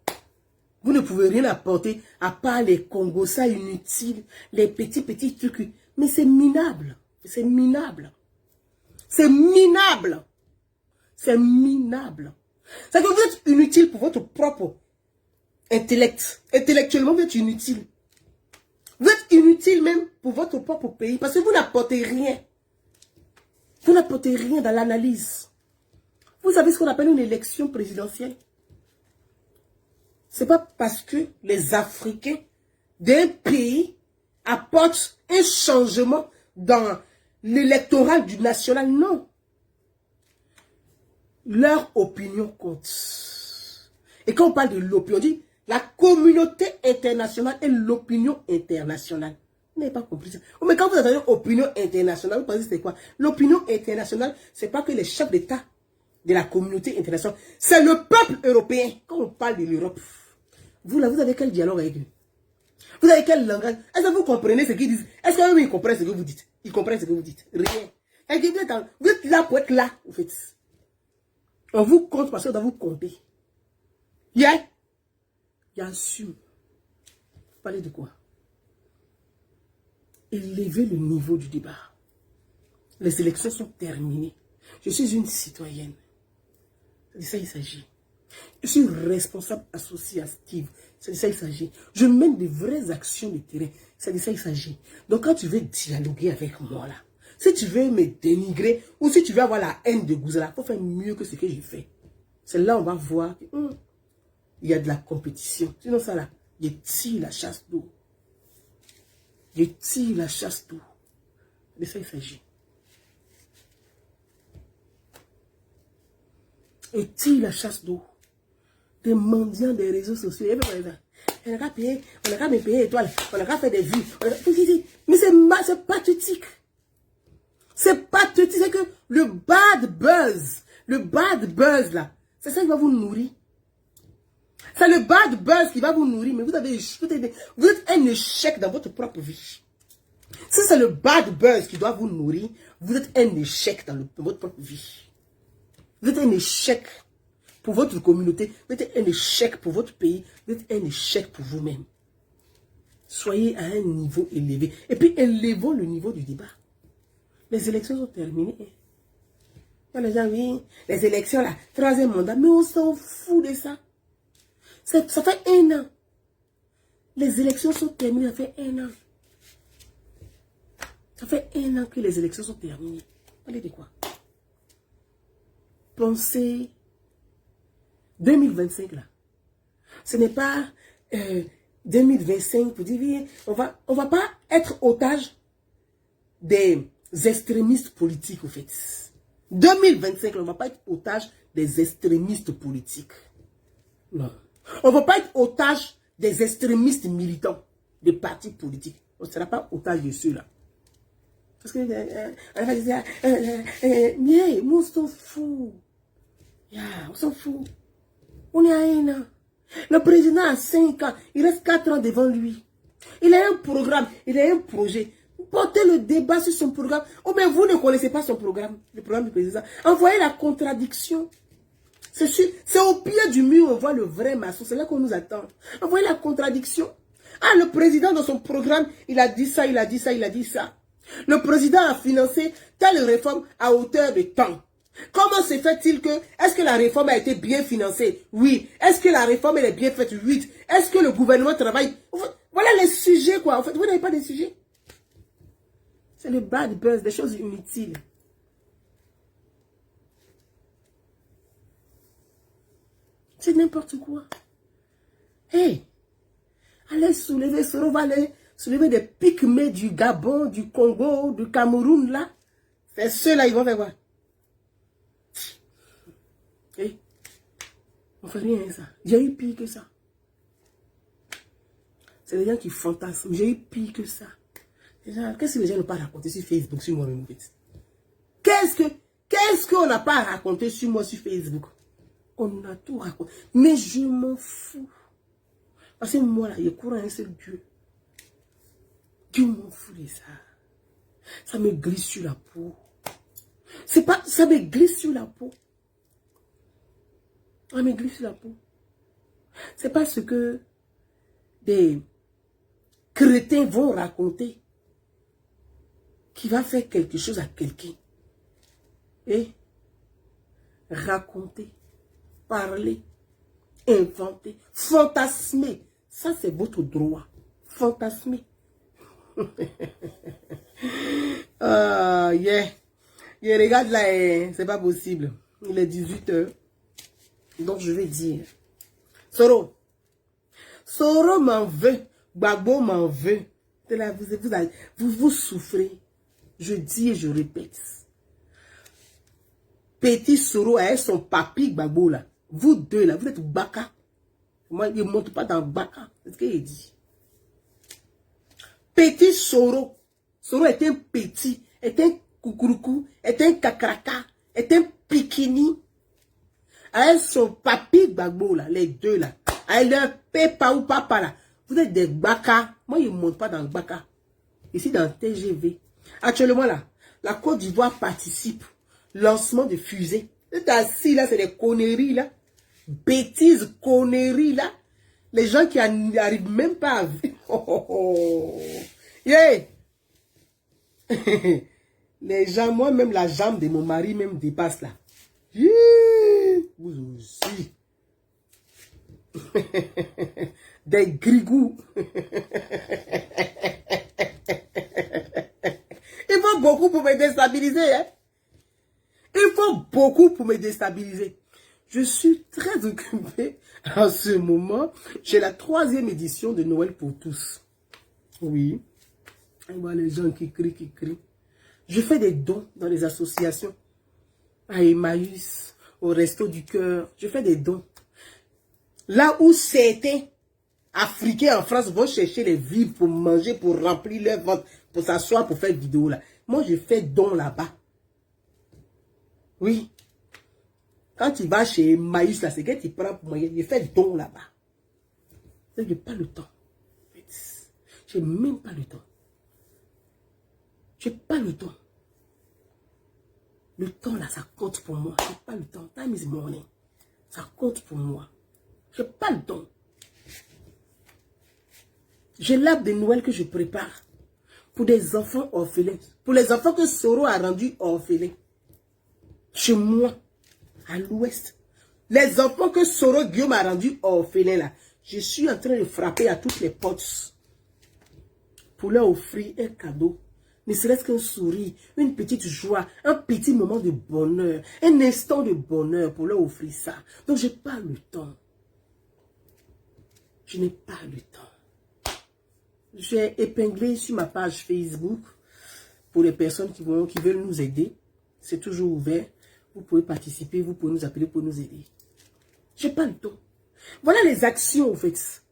Vous ne pouvez rien apporter à part les Congos, ça inutile, les petits trucs. Mais c'est minable. C'est minable. C'est minable. C'est minable. C'est que vous êtes inutile pour votre propre intellect. Intellectuellement, vous êtes inutile. Vous êtes inutile même pour votre propre pays parce que vous n'apportez rien. Vous n'apportez rien dans l'analyse. Vous savez ce qu'on appelle une élection présidentielle? Ce n'est pas parce que les Africains d'un pays apportent un changement dans l'électoral du national, non. Leur opinion compte. Et quand on parle de l'opinion, on dit la communauté internationale et l'opinion internationale. Vous n'avez pas compris ça. Mais quand vous entendez opinion internationale, vous pensez que c'est quoi? L'opinion internationale, ce n'est pas que les chefs d'État de la communauté internationale, c'est le peuple européen. Quand on parle de l'Europe, vous là, vous avez quel dialogue avec eux? Vous avez quel langage? Est-ce que vous comprenez ce qu'ils disent? Est-ce qu'eux, ils comprennent ce que vous dites? Ils comprennent ce que vous dites? Rien. Vous êtes là pour être là, en fait. On vous compte parce qu'on doit vous compter. Yeah? Bien sûr. Vous parlez de quoi? Élever le niveau du débat. Les élections sont terminées. Je suis une citoyenne. C'est de ça qu'il s'agit. Je suis responsable associative. C'est de ça qu'il s'agit. Je mène de vraies actions de terrain. C'est de ça qu'il s'agit. Donc quand tu veux dialoguer avec moi là, Si tu veux me dénigrer ou si tu veux avoir la haine de Gouzala, il faut faire mieux que ce que j'ai fait. C'est là on va voir il y a de la compétition. Sinon ça là, je tire la chasse d'eau. Je tire la chasse d'eau. De ça il s'agit. Je tire la chasse d'eau. Des mendiants des réseaux sociaux. On n'a qu'à payer, on n'a qu'à me payer étoile, on n'a qu'à faire des vues. Mais c'est pathétique. C'est pathétique, c'est que le bad buzz là, c'est ça qui va vous nourrir. C'est le bad buzz qui va vous nourrir, mais vous êtes un échec dans votre propre vie. Si c'est le bad buzz qui doit vous nourrir, vous êtes un échec dans votre propre vie. Vous êtes un échec pour votre communauté, vous êtes un échec pour votre pays, vous êtes un échec pour vous-même. Soyez à un niveau élevé. Et puis élevons le niveau du débat. Les élections sont terminées. Les gens, oui, les élections là, 3e mandat, mais on s'en fout de ça. Ça fait 1 an. Les élections sont terminées, ça fait 1 an. Ça fait 1 an que les élections sont terminées. Parlez de quoi? Pensez 2025 là. Ce n'est pas 2025 pour dire, on va pas être otage des extrémistes politiques, au fait. 2025, on ne va pas être otage des extrémistes politiques. Non. On ne va pas être otage des extrémistes militants, des partis politiques. On ne sera pas otage de ceux-là. Parce que, on va dire, mais on s'en fout. On s'en fout. On est à 1 an. Le président a 5 ans. Il reste 4 ans devant lui. Il a un programme, il a un projet. Portez le débat sur son programme. Oh, mais vous ne connaissez pas son programme, le programme du président. Envoyez la contradiction. C'est au pied du mur, on voit le vrai maçon. C'est là qu'on nous attend. Envoyez la contradiction. Ah, le président, dans son programme, il a dit ça, il a dit ça, il a dit ça. Le président a financé telle réforme à hauteur de temps. Comment se fait-il que, est-ce que la réforme a été bien financée? Oui. Est-ce que la réforme elle est bien faite? Oui. Est-ce que le gouvernement travaille? Voilà les sujets, quoi. En fait, vous n'avez pas de sujets. C'est le bad buzz, des choses inutiles. C'est n'importe quoi. Hey, allez soulever, on va aller soulever des pygmées du Gabon, du Congo, du Cameroun, là. C'est ceux-là, ils vont faire quoi? Hey, on fait rien, ça. J'ai eu pire que ça. C'est les gens qui fantasment. J'ai eu pire que ça. Qu'est-ce que les gens n'ont pas raconté sur Facebook, sur moi-même? Qu'est-ce qu'on n'a pas raconté sur moi sur Facebook? On a tout raconté. Mais je m'en fous. Parce que moi, là, je cours à un seul Dieu. Dieu m'en fout de ça. Ça me glisse sur la peau. C'est pas, ça me glisse sur la peau. Ça me glisse sur la peau. C'est pas ce que des crétins vont raconter qui va faire quelque chose à quelqu'un. Et raconter, parler, inventer, fantasmer. Ça, c'est votre droit. Fantasmer. Yeah. Regarde là, c'est pas possible. Il est 18 h. Donc, je vais dire. Soro m'en veut. Gbagbo m'en veut. Vous souffrez. Je dis et je répète. Petit Soro avec son papi Gbagbo là. Vous deux là, vous êtes baka. Moi, il ne monte pas dans baka. C'est ce qu'il dit. Petit Soro. Soro est un petit, est un coucouroucou, est un kakraka, est un pikini. Avec son papi Gbagbo là, les deux là. Avec leur papa ou papa là. Vous êtes des baka. Moi, il ne monte pas dans le baka. Ici, dans TGV. Actuellement là, la Côte d'Ivoire participe. Lancement de fusée. Vous êtes assis là, c'est des conneries là. Bêtises, conneries là. Les gens qui n'arrivent même pas à vivre. Yeah. Les gens, moi-même, la jambe de mon mari même dépasse là. Yeah. Vous aussi. Des grigous. Il faut beaucoup pour pour me déstabiliser. Hein? Il faut beaucoup pour me déstabiliser. Je suis très occupée en ce moment. J'ai la 3e édition de Noël pour tous. Oui. Je vois les gens qui crient. Je fais des dons dans les associations. À Emmaüs, au Resto du Cœur. Je fais des dons. Là où certains Africains en France vont chercher les vivres pour manger, pour remplir leur ventre, pour s'asseoir, pour faire vidéo là. Moi, je fais don là-bas. Oui. Quand tu vas chez Emmaüs là, c'est que tu prends pour moi. Je fais don là-bas. Je n'ai pas le temps. Je n'ai même pas le temps. Je n'ai pas le temps. Le temps là, ça compte pour moi. Je n'ai pas le temps. Time is money. Ça compte pour moi. Je n'ai pas le temps. J'ai l'arbre de Noël que je prépare pour des enfants orphelins. Pour les enfants que Soro a rendus orphelins. Chez moi, à l'ouest. Les enfants que Soro Guillaume a rendus orphelins là. Je suis en train de frapper à toutes les portes. Pour leur offrir un cadeau. Ne serait-ce qu'un sourire, une petite joie, un petit moment de bonheur. Un instant de bonheur pour leur offrir ça. Donc je n'ai pas le temps. Je n'ai pas le temps. J'ai épinglé sur ma page Facebook pour les personnes qui veulent nous aider. C'est toujours ouvert. Vous pouvez participer, vous pouvez nous appeler pour nous aider. Je n'ai pas le temps. Voilà les actions en fait.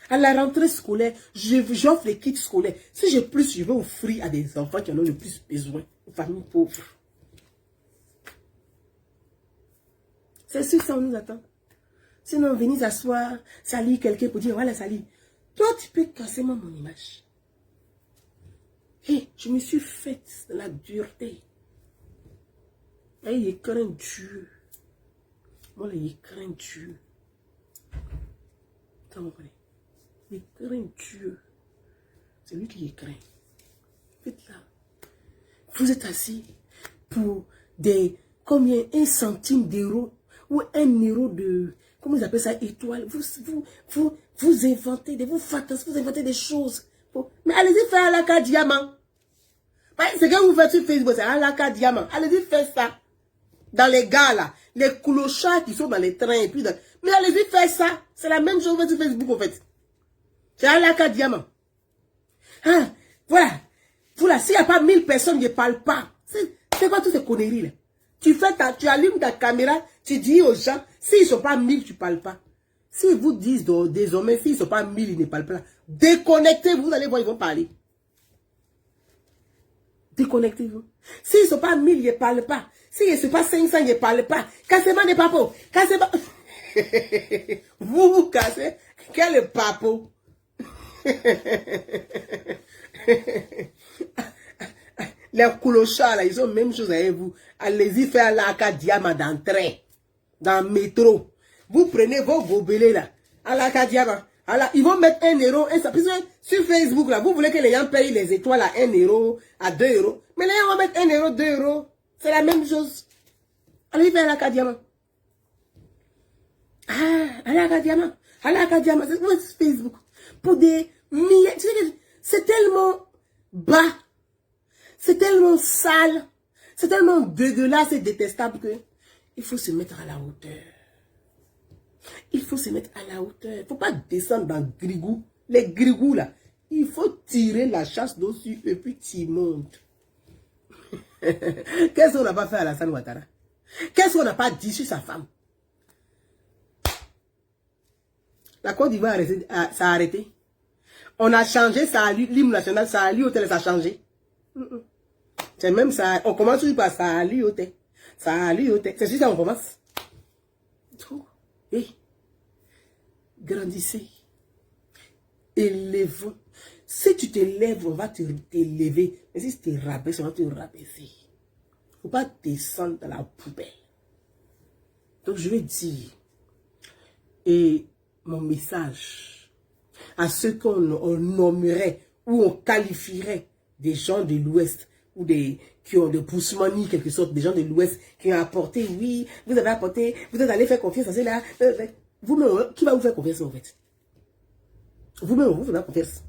À la rentrée scolaire, j'offre les kits scolaires. Si j'ai plus, je vais offrir à des enfants qui en ont le plus besoin. Aux familles pauvres. C'est sûr ça on nous attend. Sinon, venez s'asseoir, salir quelqu'un pour dire, voilà, salir. Toi, tu peux casser mon image. Hey, je me suis faite de la dureté. Et il craint Dieu. Moi, là, il craint Dieu. Il craint Dieu. C'est lui qui craint. Faites là. Vous êtes assis pour des, combien, 1 centime d'euros ou 1 euro de, comment ils appellent ça, étoile. Vous inventez, vous fantasmez, vous inventez des choses. Mais allez-y faire à la carte diamant. C'est que vous faites sur Facebook, c'est à la carte diamant. Allez-y faire ça. Dans les gars là, les clochards qui sont dans les trains et puis dans... Mais allez-y faire ça. C'est la même chose sur Facebook en fait. C'est à la carte diamant. Ah, voilà. Voilà, s'il n'y a pas 1000 personnes, je ne parle pas. C'est quoi toutes ces conneries là? Tu allumes ta caméra, tu dis aux gens, s'ils ne sont pas 1000, tu ne parles pas. S'ils vous disent désormais, s'ils ne sont pas 1000, ils ne parlent pas. Déconnectez-vous, vous allez voir, ils vont parler. Déconnectez-vous. S'ils ne sont pas 1000, ils ne parlent pas. S'ils ne sont pas 500, ils ne parlent pas. Cassez-moi des papos. Cassez-moi. Vous cassez. Quel papo? Les clochards, là, ils ont la même chose avec vous. Allez-y faire l'aka diamant d'entrée. Dans le métro. Vous prenez vos gobelets là. À l'aka diamant. Ils vont mettre 1 euro. Sur Facebook là, vous voulez que les gens payent les étoiles à 1 euro, à 2 euros. Mais les gens vont mettre 1 euro, 2 euros. C'est la même chose. Allez faire l'aka diamant. Ah, à l'aka diamant. À l'aka diamant. C'est Facebook. Pour des milliers. C'est tellement bas. C'est tellement sale. C'est tellement dégueulasse et détestable que il faut se mettre à la hauteur. Il faut se mettre à la hauteur. Il ne faut pas descendre dans le grigou. Les grigous là. Il faut tirer la chasse dessus et puis tu montes. Qu'est-ce qu'on n'a pas fait à Alassane Ouattara? Qu'est-ce qu'on n'a pas dit sur sa femme? La Côte d'Ivoire ça a arrêté. On a changé l'hymne national, ça a lieu au tel, ça a changé. C'est même ça. On commence par ça a lieu au tel. Ça a lieu au tel. C'est sûr ça on commence. Et grandissez. Élevons. Si tu te lèves, on va t'élever. Mais si tu te rabaisses, on va te rabaisser. Il ne faut pas descendre dans la poubelle. Donc je vais dire, et mon message à ceux qu'on nommerait ou on qualifierait des gens de l'Ouest ou qui ont de Pousmani, quelque sorte, des gens de l'Ouest qui ont apporté, oui, vous avez apporté, vous êtes allé faire confiance à ceux-là. Vous-même, qui va vous faire confiance en fait? Vous-même, vous ne faites pas confiance.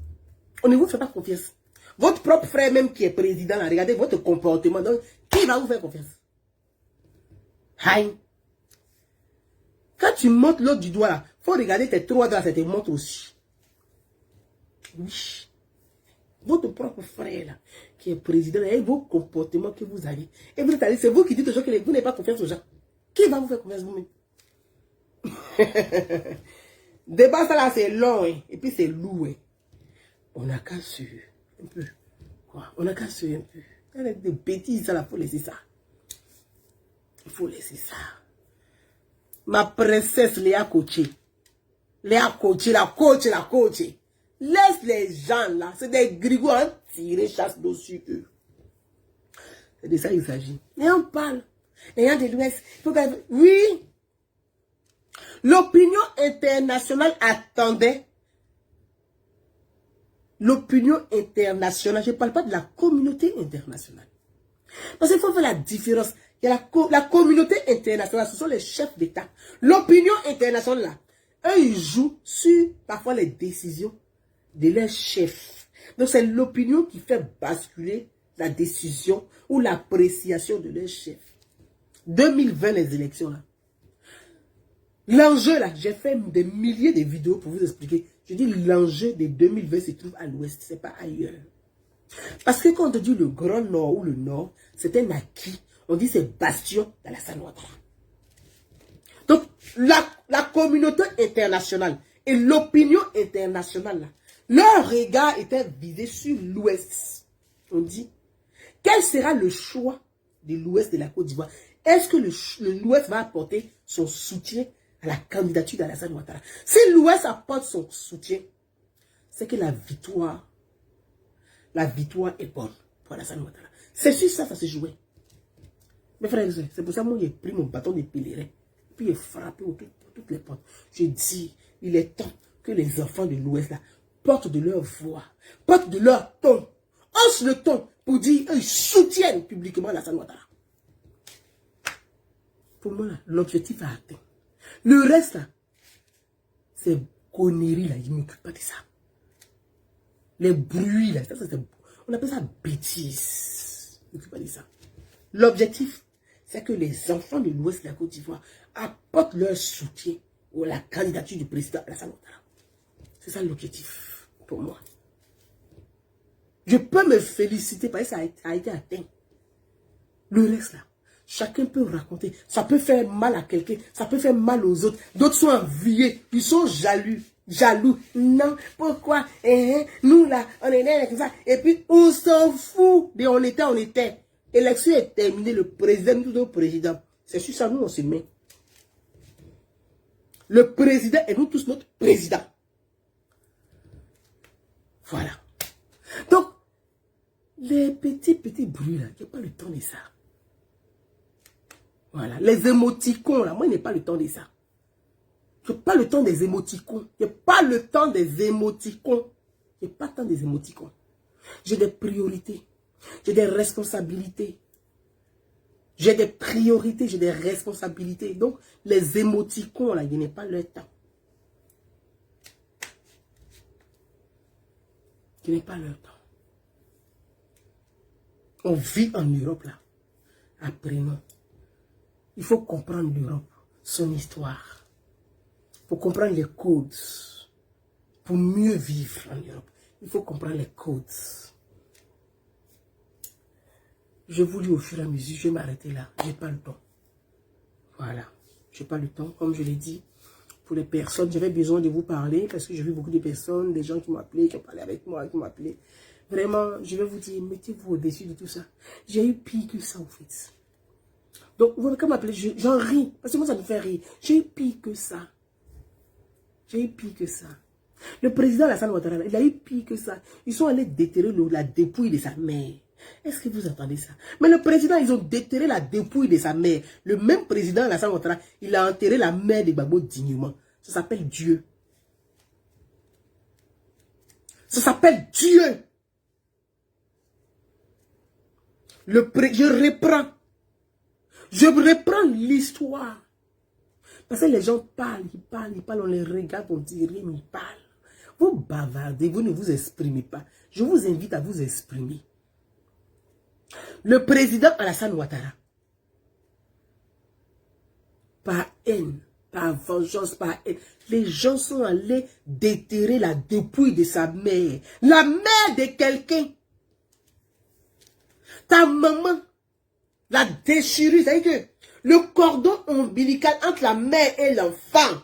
On ne vous fait pas confiance. Votre propre frère même qui est président, là, regardez votre comportement. Donc, qui va vous faire confiance? Aïe. Quand tu montes l'autre du doigt, là, il faut regarder tes trois doigts, ça te montre aussi. Oui. Votre propre frère, là, qui est président, et vos comportements que vous avez. Et vous êtes allé, c'est vous qui dites aux gens que vous n'avez pas confiance aux gens. Qui va vous faire confiance vous-même? Débat, ça là, c'est long, hein, et puis c'est lourd. Hein. On n'a qu'à suivre un peu. Quoi? On n'a qu'à suivre un peu. Il y a des bêtises, ça là, il faut laisser ça. Il faut laisser ça. Ma princesse Léa Coaché. Léa Coaché, la coach. Laisse les gens là. C'est des grigos à tirer chasse dessus eux. C'est de ça qu'il s'agit. Et on parle. Les gens de l'Ouest. Oui. L'opinion internationale attendait. L'opinion internationale. Je ne parle pas de la communauté internationale. Parce qu'il faut faire la différence. Il y a la communauté internationale, ce sont les chefs d'État. L'opinion internationale, là, eux, ils jouent sur parfois les décisions de leurs chefs. Donc, c'est l'opinion qui fait basculer la décision ou l'appréciation de leurs chefs. 2020, les élections, là. L'enjeu, là, j'ai fait des milliers de vidéos pour vous expliquer. Je dis l'enjeu de 2020 se trouve à l'ouest, c'est pas ailleurs. Parce que quand on dit le Grand Nord ou le Nord, c'est un acquis. On dit c'est bastion d'Alassane Ouattara. Donc, la communauté internationale et l'opinion internationale, là, leur regard était visé sur l'Ouest. On dit, quel sera le choix de l'Ouest de la Côte d'Ivoire? Est-ce que l'Ouest va apporter son soutien à la candidature d'Alassane Ouattara? Si l'Ouest apporte son soutien, c'est que la victoire est bonne pour Alassane Ouattara. C'est sur ça, ça se jouait. Mes frères et sœurs, c'est pour ça que moi j'ai pris mon bâton de pèlerin, puis j'ai frappé autour de toutes les portes. Je dis, il est temps que les enfants de l'Ouest là portent de leur voix, portent de leur ton, haussent le ton pour dire qu'ils soutiennent publiquement Alassane Ouattara. Pour moi, l'objectif a atteint. Le reste là, c'est conneries là, je ne m'occupe pas de ça. Les bruits là, on appelle ça bêtise. Je ne m'occupe pas de ça. L'objectif, c'est que les enfants de l'Ouest de la Côte d'Ivoire apportent leur soutien à la candidature du président Alassane Ouattara. C'est ça l'objectif pour moi. Je peux me féliciter parce que ça a été atteint. Le reste là, chacun peut raconter. Ça peut faire mal à quelqu'un, ça peut faire mal aux autres. D'autres sont enviés, ils sont jaloux. Non, pourquoi? Nous là, on est comme ça. Et puis on s'en fout de on était. L'élection est terminée, le président, nous sommes président. C'est sur ça, nous, on se met. Le président et nous tous notre président. Voilà. Donc, les petits bruits, là, il n'y a pas le temps de ça. Voilà. Les émoticons, là, moi, je n'ai pas le temps de ça. Je n'ai pas le temps des émoticons. Je n'ai pas le temps des émoticons. Je n'ai pas le temps des émoticons. J'ai des priorités. J'ai des responsabilités. J'ai des priorités, j'ai des responsabilités. Donc, les émoticons, là, je n'ai pas leur temps. Je n'ai pas leur temps. On vit en Europe, là. Apprenons. Il faut comprendre l'Europe, son histoire. Il faut comprendre les codes. Pour mieux vivre en Europe, il faut comprendre les codes. Je vous lis au fur et à mesure, je vais m'arrêter là. Je n'ai pas le temps. Voilà. Je n'ai pas le temps. Comme je l'ai dit, pour les personnes, j'avais besoin de vous parler parce que j'ai vu beaucoup de personnes, des gens qui m'ont appelé, qui ont parlé avec moi, qui m'ont appelé. Vraiment, je vais vous dire, mettez-vous au-dessus de tout ça. J'ai eu pire que ça, en fait. Donc, vous voyez, quand m'appelez, j'en ris. Parce que moi, ça me fait rire. J'ai eu pire que ça. J'ai eu pire que ça. Le président Alassane Ouattara, il a eu pire que ça. Ils sont allés déterrer la dépouille de sa mère. Est-ce que vous entendez ça? Mais le président, ils ont déterré la dépouille de sa mère. Le même président Alassane Ouattara, il a enterré la mère de Gbagbo dignement. Ça s'appelle Dieu. Ça s'appelle Dieu. Je reprends l'histoire. Parce que les gens parlent, on les regarde, on dit rien, mais ils parlent. Vous bavardez, vous ne vous exprimez pas. Je vous invite à vous exprimer. Le président Alassane Ouattara, par haine, par vengeance, par haine, les gens sont allés déterrer la dépouille de sa mère. La mère de quelqu'un. Ta maman l'a déchirée. C'est-à-dire que le cordon ombilical entre la mère et l'enfant.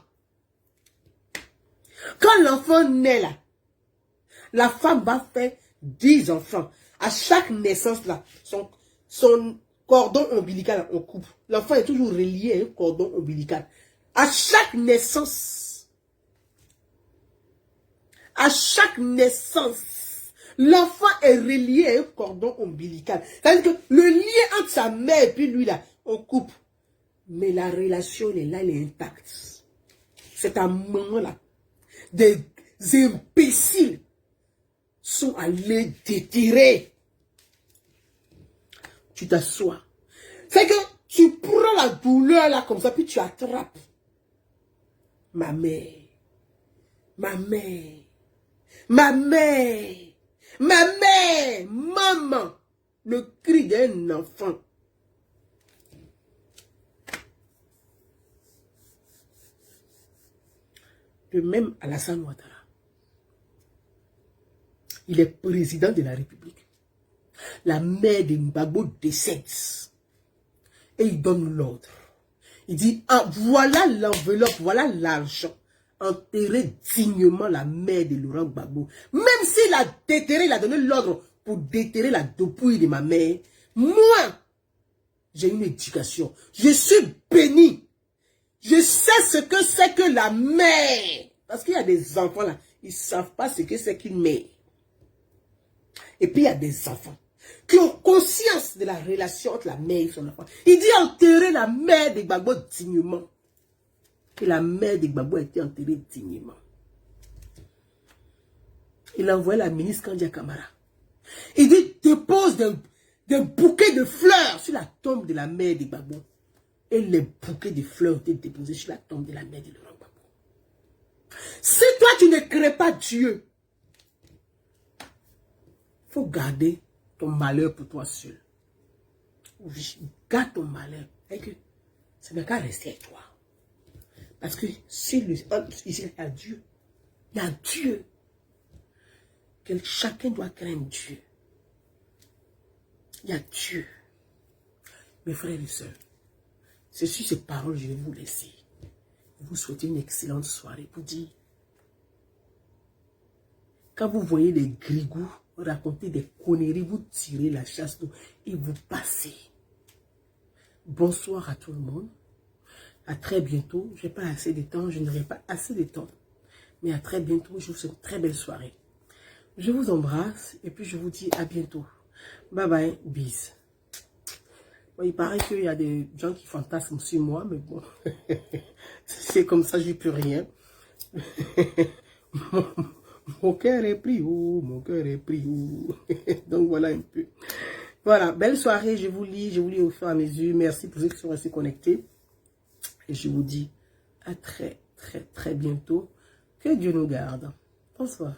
Quand l'enfant naît là, la femme va faire 10 enfants. À chaque naissance là, son cordon ombilical, on coupe. L'enfant est toujours relié à un cordon ombilical. À chaque naissance, l'enfant est relié à un cordon ombilical. C'est-à-dire que le lien entre sa mère et puis lui là, on coupe. Mais la relation elle est là, elle est intacte. C'est un moment là. Des imbéciles sont allés détirer. Tu t'assois. C'est que tu prends la douleur là comme ça, puis tu attrapes. Ma mère, ma mère, ma mère, ma mère, maman, le cri d'un enfant. Le même Alassane Ouattara. Il est président de la République. La mère de Gbagbo décède. Et il donne l'ordre. Il dit, ah, voilà l'enveloppe, voilà l'argent. Enterrez dignement la mère de Laurent Gbagbo. Même s'il a déterré, il a donné l'ordre pour déterrer la dépouille de ma mère. Moi, j'ai une éducation. Je suis béni. Je sais ce que c'est que la mère. Parce qu'il y a des enfants là, ils ne savent pas ce que c'est qu'une mère. Et puis il y a des enfants qui ont conscience de la relation entre la mère et son enfant. Il dit enterrer la mère de Gbagbo dignement. Et la mère de Gbagbo a été enterrée dignement. Il a envoyé la ministre Kandia Kamara. Il dit dépose des bouquets de fleurs sur la tombe de la mère de Gbagbo. Et les bouquets de fleurs ont été déposés sur la tombe de la mère de Laurent Gbagbo. Si toi tu ne crées pas Dieu, il faut garder ton malheur pour toi seul. Garde ton malheur. Et que ça n'a qu'à rester avec toi. Parce que si ici il y a Dieu, il y a Dieu. Que chacun doit craindre Dieu. Il y a Dieu. Mes frères et sœurs, c'est sur ces paroles que je vais vous laisser. Vous souhaitez une excellente soirée pour dire. Quand vous voyez les grigous raconter des conneries, vous tirez la chasse d'eau et vous passez. Bonsoir à tout le monde. À très bientôt. Je n'ai pas assez de temps. Je n'aurai pas assez de temps. Mais à très bientôt. Je vous souhaite une très belle soirée. Je vous embrasse et puis je vous dis à bientôt. Bye bye. Bis. Bon, il paraît qu'il y a des gens qui fantasment sur moi, mais bon. C'est comme ça, je n'y peux rien. Mon cœur est pris haut, mon cœur est pris haut. Donc voilà un peu. Voilà, belle soirée, je vous lis au fur et à mesure. Merci pour ceux qui sont restés connectés. Et je vous dis à très bientôt. Que Dieu nous garde. Bonsoir.